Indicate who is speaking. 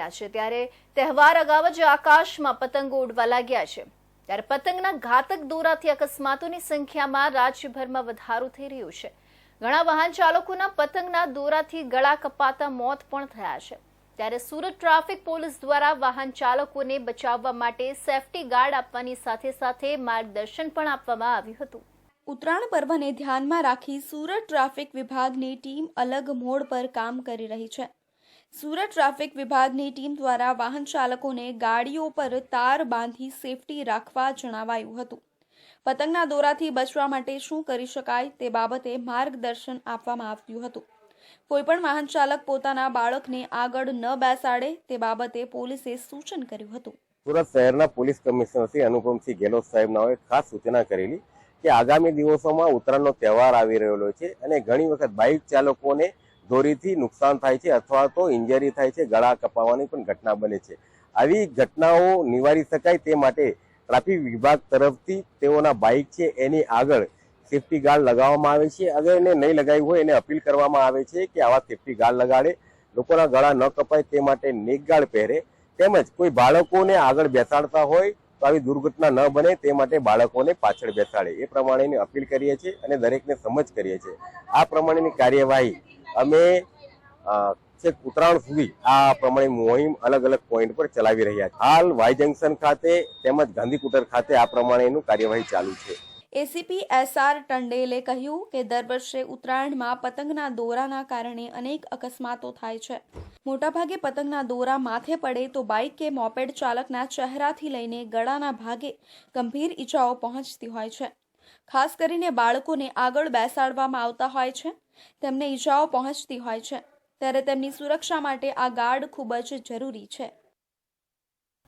Speaker 1: ત્યારે તહેવાર અગાઉ જ આકાશમાં પતંગો ઉડવા લાગ્યા છે ત્યારે પતંગના ઘાતક દોરાથી અકસ્માતોની સંખ્યામાં રાજ્યભરમાં વધારો થઈ રહ્યો છે। ઘણા વાહન ચાલકોના પતંગના દોરાથી ગળા કપાતા મોત પણ થયા છે। ત્યારે સુરત ટ્રાફિક પોલીસ દ્વારા વાહન ચાલકોને બચાવવા માટે સેફટી ગાર્ડ આપવાની સાથે સાથે માર્ગદર્શન પણ આપવામાં આવ્યું હતું।
Speaker 2: ઉત્તરાયણ પર્વને ધ્યાનમાં રાખી સુરત ટ્રાફિક વિભાગની ટીમ અલગ મોડ પર કામ કરી રહી છે। સુરત ટ્રાફિક વિભાગની ટીમ દ્વારા વાહન ચાલકોને ગાડીઓ પર તાર બાંધી સેફટી રાખવા જણાવાયું હતું। પતંગના દોરાથી બચવા માટે શું કરી શકાય તે બાબતે માર્ગદર્શન આપવામાં આવ્યું હતું। કોઈપણ વાહન ચાલક પોતાના બાળકને આગળ ન બેસાડે તે બાબતે પોલીસે સૂચન કર્યું હતું।
Speaker 3: સુરત શહેરના પોલીસ કમિશનર શ્રી અનુપમસિંહ ગેહલોત સાહેબનાઓએ ખાસ સૂચના કરેલી કે આગામી દિવસોમાં ઉત્તરાયણનો તહેવાર આવી રહેલો છે અને ઘણી વખત બાઇક ચાલકોને દોરીથી નુકસાન થાય છે અથવા તો ઇન્જરી થાય છે, ગળા કપાવાની પણ ઘટના બને છે। આવી ઘટનાઓ નિવારી શકાય તે માટે ટ્રાફિક વિભાગ તરફથી તેઓના બાઇક છે એની આગળ સેફટી ગાર્ડ લગાવવામાં આવે છે। અગર એને નહીં લગાવ્યું હોય એને અપીલ કરવામાં આવે છે કે આવા સેફટી ગાર્ડ લગાડે, લોકોના ગળા ન કપાય તે માટે નેક ગાર્ડ પહેરે, તેમજ કોઈ બાળકોને આગળ બેસાડતા હોય તો આવી દુર્ઘટના ન બને તે માટે બાળકોને પાછળ બેસાડે એ પ્રમાણેની અપીલ કરીએ છીએ અને દરેકને સમજ કરીએ છીએ। આ પ્રમાણેની કાર્યવાહી અમે છેક ઉત્તરાયણ સુધી આ પ્રમાણે મુહિમ અલગ અલગ પોઈન્ટ પર ચલાવી રહ્યા છીએ। હાલ વાય જંકશન ખાતે તેમજ ગાંધીકુટર ખાતે આ પ્રમાણેનું કાર્યવાહી ચાલુ છે।
Speaker 2: એસીપી એસઆર ટંડેલે કહ્યું કે દર વર્ષે ઉત્તરાયણમાં પતંગના દોરાના કારણે અનેક અકસ્માતો થાય છે। મોટાભાગે પતંગના દોરા માથે પડે તો બાઇક કે મોપેડ ચાલકના ચહેરાથી લઈને ગળાના ભાગે ગંભીર ઈજાઓ પહોંચતી હોય છે। ખાસ કરીને બાળકોને આગળ બેસાડવામાં આવતા હોય છે, તેમને ઈજાઓ પહોંચતી હોય છે, ત્યારે તેમની સુરક્ષા માટે આ ગાર્ડ ખૂબ જ જરૂરી છે।